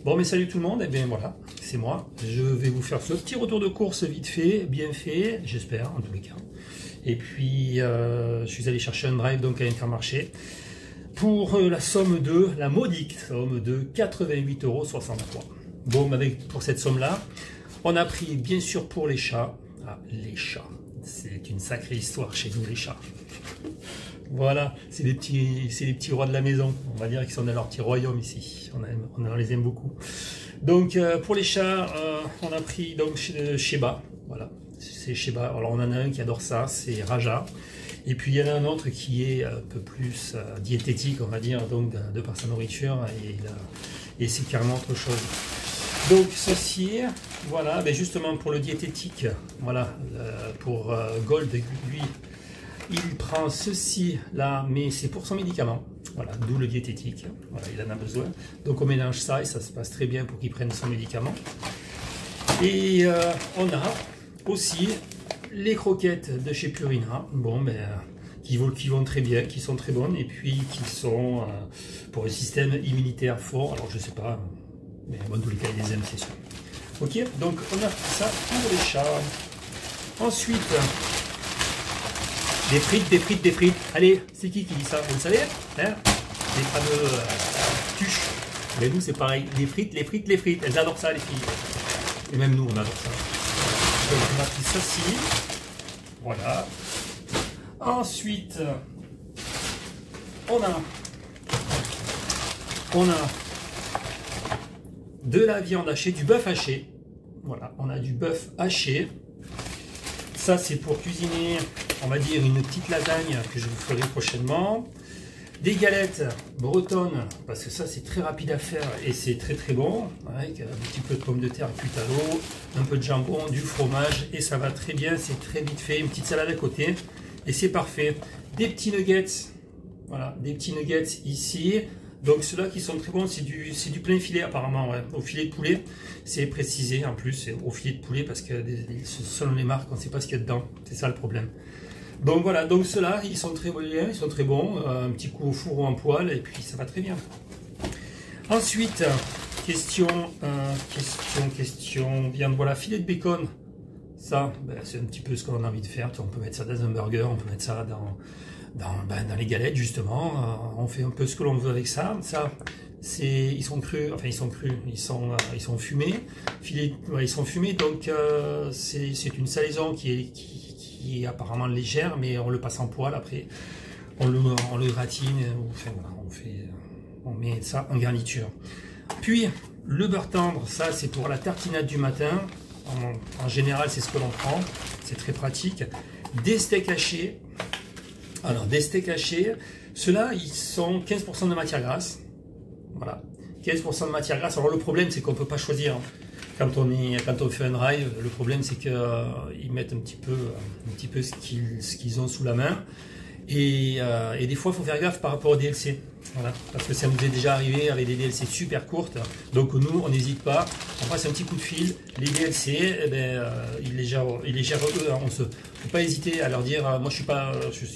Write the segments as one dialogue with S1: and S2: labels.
S1: Bon, mais salut tout le monde, et bien voilà, c'est moi. Je vais vous faire ce petit retour de course vite fait, bien fait, j'espère en tous les cas. Et puis, je suis allé chercher un drive donc à Intermarché pour la modique somme de 88,63 €. Bon, pour cette somme-là, on a pris bien sûr pour les chats. Ah, les chats, c'est une sacrée histoire chez nous les chats. Voilà, c'est les petits rois de la maison. On va dire qu'ils sont dans leur petit royaume ici. On les aime beaucoup. Donc pour les chats, on a pris donc Sheba. Voilà, c'est Sheba. Alors on en a un qui adore ça, c'est Raja. Et puis il y en a un autre qui est un peu plus diététique, on va dire, donc de par sa nourriture. Et c'est carrément autre chose. Donc ceci, voilà, ben justement pour le diététique, voilà, pour Gold, lui. Il prend ceci là, mais c'est pour son médicament. Voilà, d'où le diététique. Voilà, il en a besoin. Donc on mélange ça et ça se passe très bien pour qu'il prenne son médicament. Et on a aussi les croquettes de chez Purina. Bon, ben, qui vont très bien, qui sont très bonnes et puis qui sont pour le système immunitaire fort. Alors je sais pas, mais bon, dans tous les cas, il les aime, c'est sûr. Ok, donc on a fait ça pour les chats. Ensuite. Des frites. Allez, c'est qui dit ça? Vous le savez, hein? Les fameux tuches. Mais nous, c'est pareil. Les frites. Elles adorent ça, les filles. Et même nous, on adore ça. Donc, on a pris ceci. Voilà. Ensuite, on a de la viande hachée, du bœuf haché. Voilà, on a du bœuf haché. Ça, c'est pour cuisiner, on va dire, une petite lasagne que je vous ferai prochainement. Des galettes bretonnes, parce que ça, c'est très rapide à faire et c'est très très bon. Avec un petit peu de pommes de terre cuites à l'eau, un peu de jambon, du fromage, et ça va très bien, c'est très vite fait. Une petite salade à côté, et c'est parfait. Des petits nuggets, voilà, des petits nuggets ici. Donc ceux-là qui sont très bons, c'est du plein filet apparemment, ouais. Au filet de poulet, c'est précisé en plus, c'est au filet de poulet parce que selon les marques, on ne sait pas ce qu'il y a dedans, c'est ça le problème. Donc voilà, donc ceux-là, ils sont très bons, un petit coup au four ou en poêle, et puis ça va très bien. Ensuite, question, viande, voilà, filet de bacon, ça, ben, c'est un petit peu ce qu'on a envie de faire, on peut mettre ça dans un burger, on peut mettre ça dans les galettes justement, on fait un peu ce que l'on veut avec ça. Ça, ils sont fumés, ils sont fumés, donc c'est une salaison qui est apparemment légère, mais on le passe en poêle après, on le gratine, enfin, voilà, on met ça en garniture. Puis le beurre tendre, ça c'est pour la tartinade du matin, en général c'est ce que l'on prend, c'est très pratique. Des steaks hachés. Alors, des steaks hachés, ceux-là, ils sont 15% de matière grasse. Voilà, 15% de matière grasse. Alors, le problème, c'est qu'on ne peut pas choisir. Quand on fait un drive, le problème, c'est qu'ils mettent un petit peu ce qu'ils ont sous la main. Et des fois, il faut faire gaffe par rapport au DLC. Voilà, parce que ça nous est déjà arrivé avec des DLC super courtes. Donc, nous, on n'hésite pas. On passe un petit coup de fil. Les DLC, eh ben, ils les gèrent eux. On ne faut pas hésiter à leur dire moi, je suis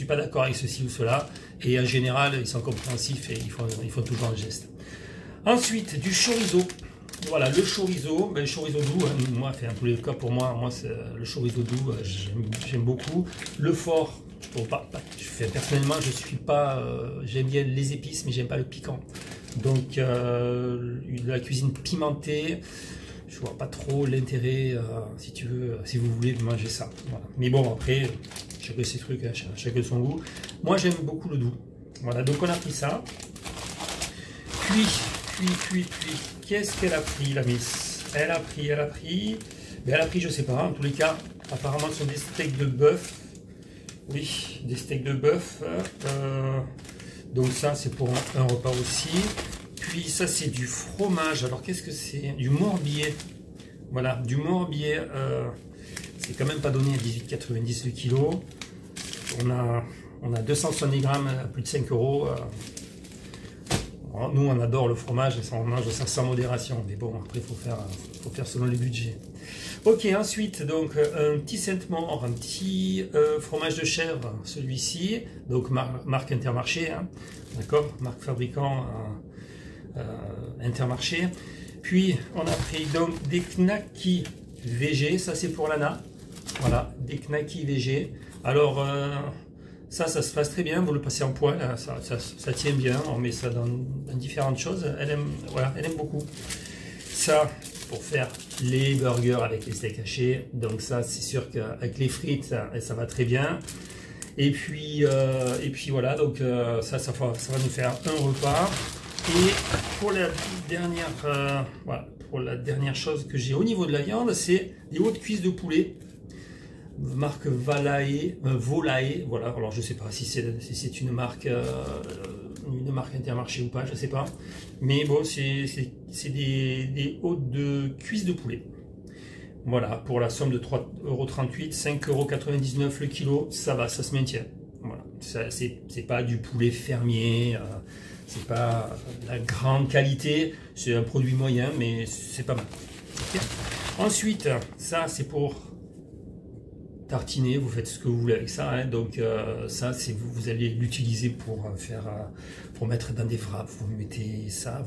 S1: pas d'accord avec ceci ou cela. Et en général, ils sont compréhensifs et ils font toujours un geste. Ensuite, du chorizo. Voilà, le chorizo doux, hein, moi, en tous les cas, pour moi le chorizo doux, j'aime beaucoup. Le fort. Personnellement, je suis pas, j'aime bien les épices, mais j'aime pas le piquant. Donc, la cuisine pimentée, je vois pas trop l'intérêt. Si vous voulez manger ça. Voilà. Mais bon, après, chacun ses trucs, hein, chacun son goût. Moi, j'aime beaucoup le doux. Voilà, donc on a pris ça. Puis, qu'est-ce qu'elle a pris, la miss? Elle a pris, je sais pas. En tous les cas, apparemment, ce sont des steaks de bœuf. Oui, des steaks de bœuf. Donc ça, c'est pour un repas aussi. Puis ça, c'est du fromage. Alors, qu'est-ce que c'est? Du morbier. Voilà, du morbier. C'est quand même pas donné à 18,90 le kilo. On a 270 grammes à plus de 5 €. Nous, on adore le fromage et on mange ça sans modération. Mais bon, après, il faut faire selon les budgets. Ok, ensuite, donc, un petit Sainte-Maure, un petit fromage de chèvre, celui-ci. Donc, marque Intermarché, hein, d'accord, marque fabricant Intermarché. Puis on a pris donc des Knacky VG, ça c'est pour Lana. Voilà, des Knacky VG. Alors ça se passe très bien, vous le passez en poêle, hein, ça tient bien, on met ça dans différentes choses. Elle aime, voilà, elle aime beaucoup. Ça, pour faire les burgers avec les steaks hachés. Donc ça, c'est sûr qu'avec les frites, ça va très bien. Et puis voilà, donc ça va nous faire un repas. Et pour la dernière, voilà, pour la dernière chose que j'ai au niveau de la viande, c'est des hautes cuisses de poulet. Marque Volae, voilà. Alors je sais pas si c'est une marque Intermarché ou pas, je sais pas. Mais bon, c'est des hautes de cuisses de poulet. Voilà, pour la somme de 3,38 €, 5,99 € le kilo, ça va, ça se maintient. Voilà, c'est pas du poulet fermier, c'est pas la grande qualité, c'est un produit moyen, mais c'est pas mal. Okay. Ensuite, ça c'est pour tartiner, vous faites ce que vous voulez avec ça, hein. Donc ça c'est vous allez l'utiliser pour pour mettre dans des wraps, vous mettez ça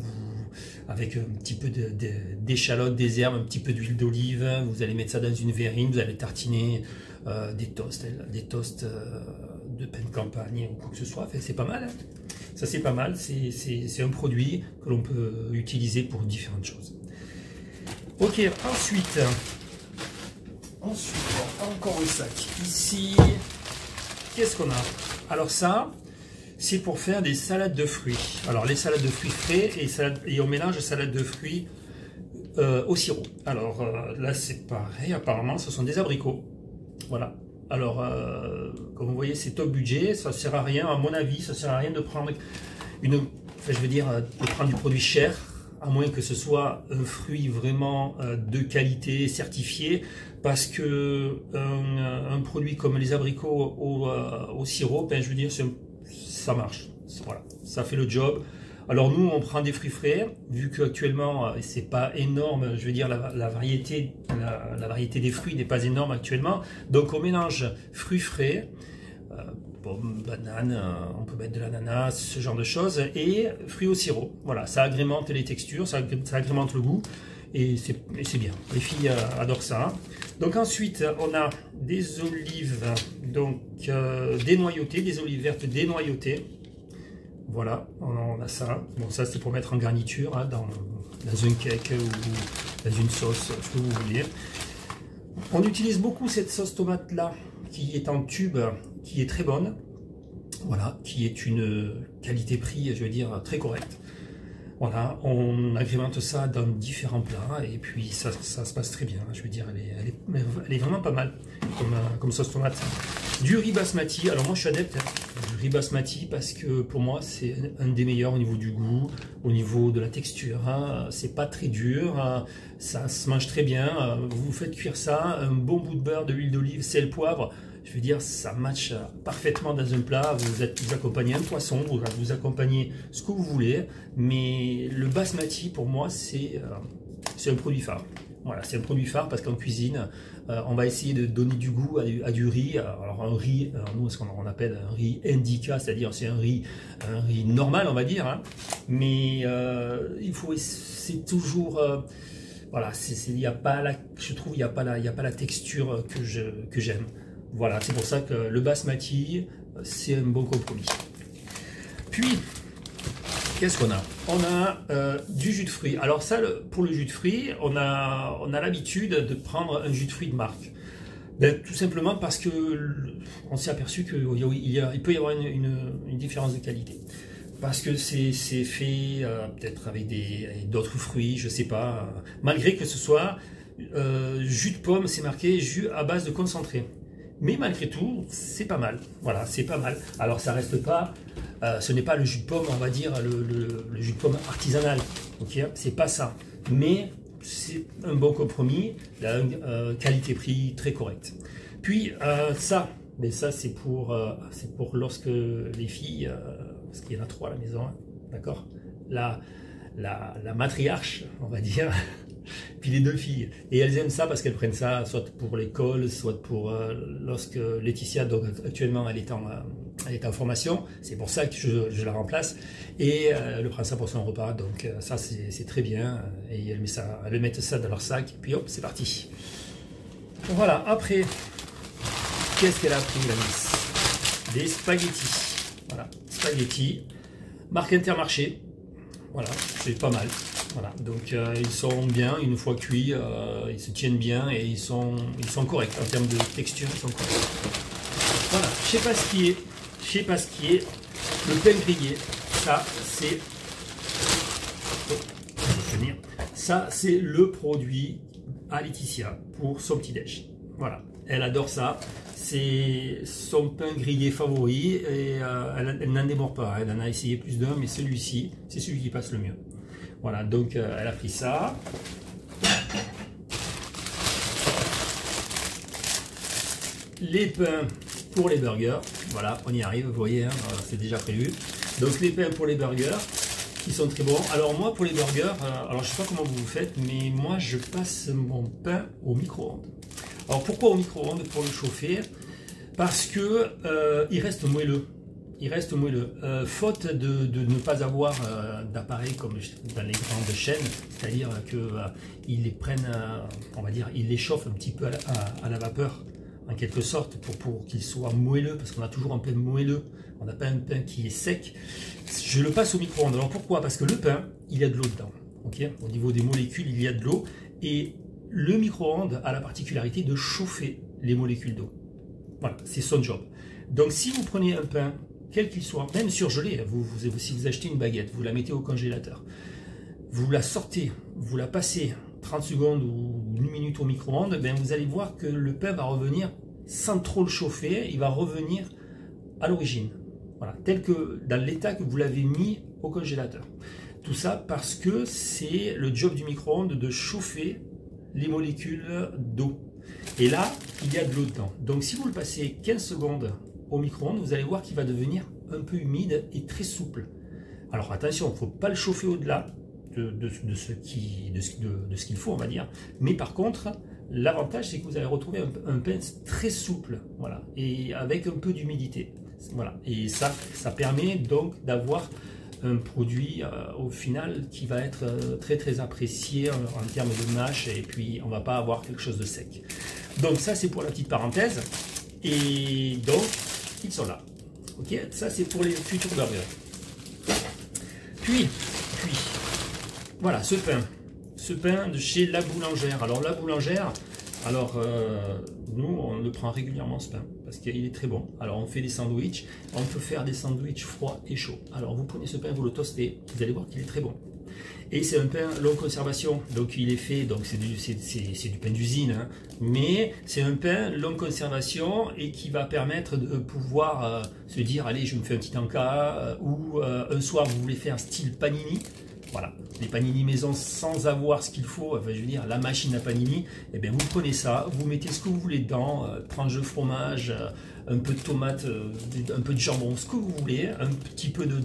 S1: avec un petit peu d'échalote, des herbes, un petit peu d'huile d'olive, vous allez mettre ça dans une verrine, vous allez tartiner des toasts de pain de campagne ou quoi que ce soit. Enfin, c'est pas mal, hein. Ça c'est pas mal, c'est un produit que l'on peut utiliser pour différentes choses. Ok, ensuite encore un sac ici. Qu'est-ce qu'on a? Alors ça, c'est pour faire des salades de fruits. Alors les salades de fruits frais et on mélange salade de fruits au sirop. Alors là c'est pareil, apparemment ce sont des abricots. Voilà. Alors comme vous voyez c'est top budget, ça sert à rien, à mon avis, ça sert à rien de prendre de prendre du produit cher, à moins que ce soit un fruit vraiment de qualité, certifié, parce que un produit comme les abricots au sirop, ben, je veux dire, ça marche. Voilà, ça fait le job. Alors nous, on prend des fruits frais, vu qu'actuellement, c'est pas énorme, je veux dire, la variété des fruits n'est pas énorme actuellement. Donc on mélange fruits frais, banane, on peut mettre de l'ananas, ce genre de choses, et fruits au sirop. Voilà, ça agrémente les textures, ça agrémente le goût, et c'est bien. Les filles adorent ça. Donc ensuite, on a des olives, donc dénoyautées, des olives vertes dénoyautées. Voilà, on a ça. Bon, ça c'est pour mettre en garniture, hein, dans un cake ou dans une sauce, ce que vous voulez. On utilise beaucoup cette sauce tomate là, qui est en tube, qui est très bonne. Voilà, qui est une qualité-prix, je veux dire, très correcte. Voilà, on agrémente ça dans différents plats et puis ça se passe très bien. Je veux dire, elle est vraiment pas mal comme sauce tomate. Du riz basmati, alors moi je suis adepte du riz basmati parce que pour moi c'est un des meilleurs au niveau du goût, au niveau de la texture. Hein. C'est pas très dur, hein. Ça se mange très bien. Vous faites cuire ça, un bon bout de beurre, de l'huile d'olive, sel, poivre. Je veux dire, ça match parfaitement dans un plat. Vous accompagnez un poisson, vous accompagnez ce que vous voulez. Mais le basmati, pour moi, c'est un produit phare. Voilà, c'est un produit phare parce qu'en cuisine, on va essayer de donner du goût à du riz. Alors un riz, nous, ce qu'on appelle un riz indica, c'est-à-dire c'est un riz normal, on va dire. Hein. Mais c'est toujours... voilà, il y a pas je trouve il y a pas la texture que j'aime. Voilà, c'est pour ça que le basmati, c'est un bon compromis. Puis, qu'est-ce qu'on a? On a du jus de fruits. Alors ça, pour le jus de fruits, on a l'habitude de prendre un jus de fruits de marque. Ben, tout simplement parce que on s'est aperçu qu'il peut y avoir une différence de qualité. Parce que c'est fait peut-être avec d'autres fruits, je sais pas. Malgré que ce soit jus de pomme, c'est marqué jus à base de concentré. Mais malgré tout, c'est pas mal. Voilà, c'est pas mal. Alors ça reste pas, ce n'est pas le jus de pomme, on va dire, le jus de pomme artisanal. Ok, c'est pas ça. Mais c'est un bon compromis, qualité-prix très correct. Puis ça, mais ça c'est pour lorsque les filles, parce qu'il y en a 3 à la maison, hein, d'accord, la matriarche, on va dire, Puis les 2 filles. Et elles aiment ça parce qu'elles prennent ça soit pour l'école, soit pour lorsque Laetitia, donc actuellement, elle est en formation. C'est pour ça que je la remplace. Et elle prend ça pour son repas. Donc ça, c'est très bien. Et elles mettent ça dans leur sac. Et puis hop, c'est parti. Voilà. Après, qu'est-ce qu'elle a pris, la Miss? Des spaghettis. Voilà, spaghettis. Marque Intermarché. Voilà, c'est pas mal. Voilà, donc ils sont bien, une fois cuits, ils se tiennent bien et ils sont corrects en termes de texture, ils sont corrects. Voilà, je sais pas ce qui est, le pain grillé, ça c'est, ça c'est le produit à Laetitia pour son petit déj. Voilà, elle adore ça, c'est son pain grillé favori et elle n'en démord pas, elle en a essayé plus d'un, mais celui-ci, c'est celui qui passe le mieux. Voilà, donc elle a pris ça. Les pains pour les burgers. Voilà, on y arrive, vous voyez, hein, c'est déjà prévu. Donc les pains pour les burgers, qui sont très bons. Alors moi, pour les burgers, alors je sais pas comment vous faites, mais moi je passe mon pain au micro-ondes. Alors pourquoi au micro-ondes? Pour le chauffer, parce que il reste moelleux. Il reste moelleux. Faute de ne pas avoir d'appareil comme dans les grandes chaînes, c'est-à-dire qu'ils les prennent, on va dire, ils les chauffent un petit peu à la vapeur, en quelque sorte, pour qu'ils soient moelleux, parce qu'on a toujours un pain moelleux, on n'a pas un pain qui est sec. Je le passe au micro-ondes. Alors pourquoi? Parce que le pain, il y a de l'eau dedans. Okay, au niveau des molécules, il y a de l'eau, et le micro-ondes a la particularité de chauffer les molécules d'eau. Voilà, c'est son job. Donc si vous prenez un pain, quel qu'il soit, même surgelé, si vous achetez une baguette, vous la mettez au congélateur, vous la sortez, vous la passez 30 secondes ou 1 minute au micro-ondes, ben vous allez voir que le pain va revenir sans trop le chauffer, il va revenir à l'origine, voilà, tel que dans l'état que vous l'avez mis au congélateur. Tout ça parce que c'est le job du micro-ondes de chauffer les molécules d'eau. Et là, il y a de l'eau dedans. Donc si vous le passez 15 secondes au micro-ondes, vous allez voir qu'il va devenir un peu humide et très souple. Alors attention, il ne faut pas le chauffer au-delà de ce qu'il faut, on va dire. Mais par contre, l'avantage, c'est que vous allez retrouver un pain très souple, voilà, et avec un peu d'humidité. Voilà. Et ça permet donc d'avoir un produit au final qui va être très très apprécié en termes de mâche, et puis on ne va pas avoir quelque chose de sec. Donc ça, c'est pour la petite parenthèse. Et donc, ils sont là. Ok, ça c'est pour les futurs burgers. Puis, voilà, ce pain de chez La Boulangère. Alors La Boulangère, nous on le prend régulièrement ce pain parce qu'il est très bon. Alors on fait des sandwichs, on peut faire des sandwichs froids et chauds. Alors vous prenez ce pain, vous le toastez, vous allez voir qu'il est très bon. Et c'est un pain longue conservation, donc il est fait, donc c'est du pain d'usine, hein, mais c'est un pain longue conservation et qui va permettre de pouvoir se dire, allez, je me fais un petit encas, ou un soir vous voulez faire style panini. Voilà, les panini maison sans avoir ce qu'il faut, enfin je veux dire la machine à panini, et bien vous prenez ça, vous mettez ce que vous voulez dedans, tranche de fromage, un peu de tomate, un peu de jambon, ce que vous voulez, un petit peu une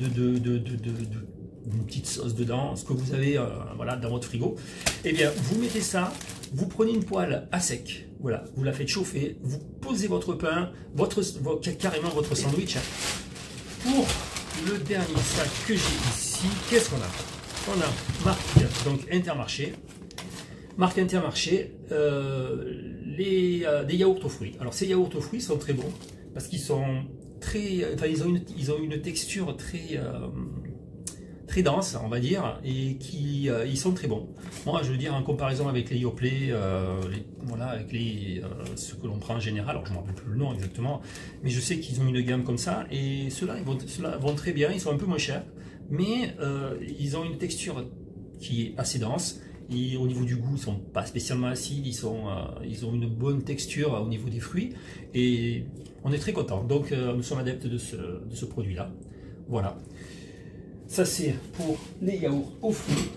S1: petite sauce dedans, ce que vous avez voilà, dans votre frigo. Et bien vous mettez ça, vous prenez une poêle à sec, voilà, vous la faites chauffer, vous posez votre pain, carrément votre sandwich. Pour le dernier sac que j'ai ici, qu'est-ce qu'on a? On a marque donc Intermarché, marque Intermarché, des yaourts aux fruits. Alors ces yaourts aux fruits sont très bons parce qu'ils sont très, enfin, ils ont une texture très dense, on va dire, et ils sont très bons. Moi, je veux dire, en comparaison avec les Yoplait, voilà, avec ce que l'on prend en général, alors je ne me rappelle plus le nom exactement, mais je sais qu'ils ont une gamme comme ça, et ceux-là vont très bien, ils sont un peu moins chers, mais ils ont une texture qui est assez dense, et au niveau du goût, ils ne sont pas spécialement acides, ils ont une bonne texture au niveau des fruits, et on est très content. Donc, nous sommes adeptes de ce produit-là. Voilà. Ça, c'est pour les yaourts aux fruits.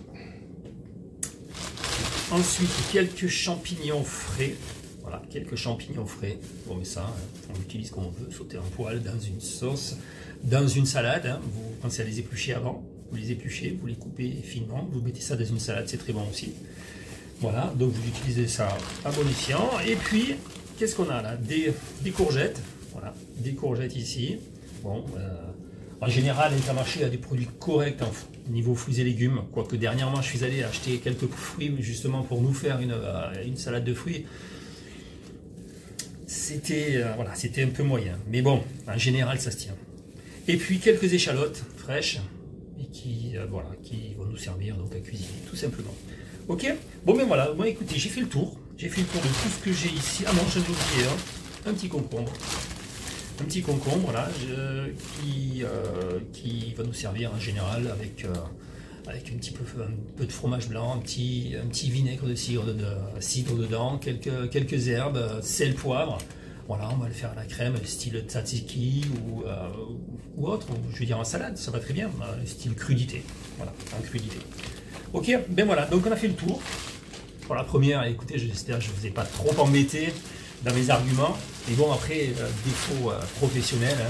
S1: Ensuite, quelques champignons frais. Voilà, quelques champignons frais. Bon, mais ça, on l'utilise comme on veut, sauter en poêle dans une sauce, dans une salade. Hein. Vous pensez à les éplucher avant. Vous les épluchez, vous les coupez finement. Vous mettez ça dans une salade, c'est très bon aussi. Voilà, donc vous utilisez ça à bon escient. Et puis, qu'est-ce qu'on a là? Des courgettes. Voilà, des courgettes ici. Bon, en général, Intermarché a des produits corrects au niveau fruits et légumes. Quoique dernièrement, je suis allé acheter quelques fruits justement pour nous faire une salade de fruits. C'était voilà, c'était un peu moyen. Mais bon, en général, ça se tient. Et puis quelques échalotes fraîches et voilà, qui vont nous servir donc à cuisiner, tout simplement. Ok. Bon, mais voilà. Bon, écoutez, j'ai fait le tour. J'ai fait le tour de tout ce que j'ai ici. Ah non, j'en ai oublié un petit concombre. Un petit concombre là, qui va nous servir en général avec un peu de fromage blanc, un petit vinaigre de cidre dedans, quelques herbes, sel, poivre. Voilà, on va le faire à la crème, style tzatziki ou autre, je veux dire en salade, ça va très bien, style crudité. Voilà, en crudité. Ok, ben voilà, donc on a fait le tour. Pour la première, écoutez, j'espère que je ne vous ai pas trop embêté dans mes arguments. Et bon, après, défaut professionnel, hein,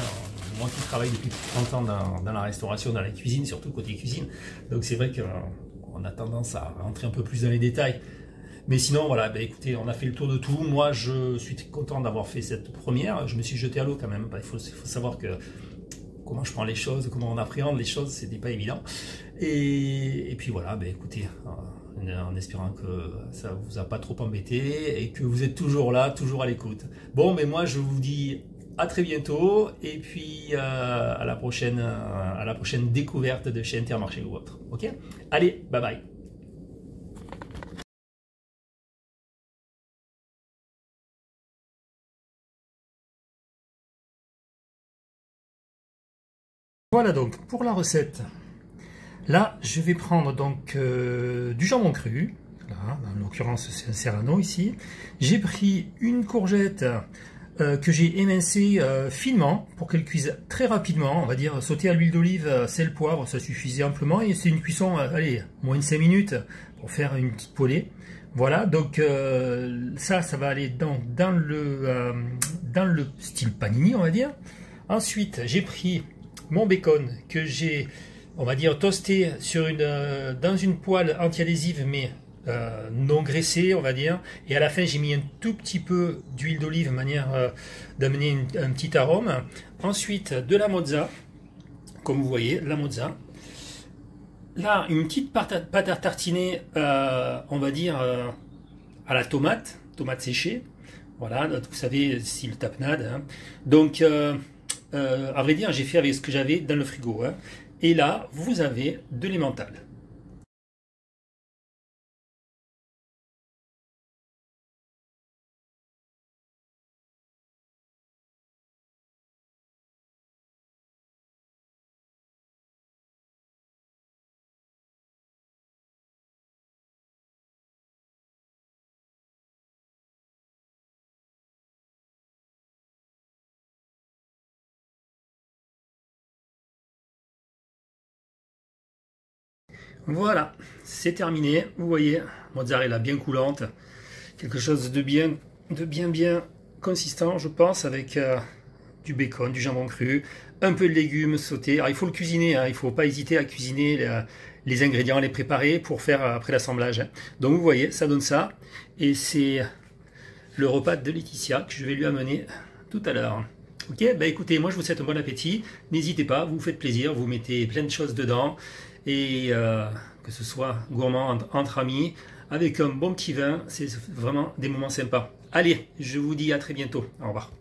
S1: moi qui travaille depuis 30 ans dans la restauration, dans la cuisine, surtout côté cuisine, donc c'est vrai qu'on a tendance à rentrer un peu plus dans les détails. Mais sinon, voilà, ben écoutez, on a fait le tour de tout. Moi, je suis content d'avoir fait cette première. Je me suis jeté à l'eau quand même. Il faut savoir que comment je prends les choses, comment on appréhende les choses, c'était pas évident. Et puis voilà, ben écoutez, en espérant que ça vous a pas trop embêté et que vous êtes toujours là, toujours à l'écoute. Bon, mais moi, je vous dis à très bientôt et puis à la prochaine découverte de chez Intermarché ou autre. Ok? Allez, bye bye. Voilà donc pour la recette. Là, je vais prendre donc du jambon cru. Là, en l'occurrence, c'est un serrano ici. J'ai pris une courgette que j'ai émincée finement pour qu'elle cuise très rapidement. On va dire sauter à l'huile d'olive, sel, poivre, ça suffisait amplement. Et c'est une cuisson, allez, moins de 5 minutes pour faire une petite poêlée. Voilà, donc ça va aller dans le style panini, on va dire. Ensuite, j'ai pris mon bacon que j'ai, on va dire, toasté dans une poêle anti-adhésive mais non graissée, on va dire. Et à la fin, j'ai mis un tout petit peu d'huile d'olive, manière d'amener un petit arôme. Ensuite, de la mozza, comme vous voyez, la mozza. Là, une petite pâte à tartiner, on va dire, à la tomate séchée. Voilà, vous savez, style tapenade. Hein. Donc, à vrai dire, j'ai fait avec ce que j'avais dans le frigo. Hein. Et là, vous avez de l'emmental. Voilà, c'est terminé. Vous voyez, mozzarella bien coulante. Quelque chose de bien consistant, je pense, avec du bacon, du jambon cru, un peu de légumes sautés. Alors, il faut le cuisiner, hein, il ne faut pas hésiter à cuisiner les ingrédients, les préparer pour faire après l'assemblage. Hein. Donc, vous voyez, ça donne ça. Et c'est le repas de Laetitia que je vais lui amener tout à l'heure. Ok, bah écoutez, moi je vous souhaite un bon appétit. N'hésitez pas, vous faites plaisir, vous mettez plein de choses dedans. Et que ce soit gourmand entre amis, avec un bon petit vin, c'est vraiment des moments sympas. Allez, je vous dis à très bientôt. Au revoir.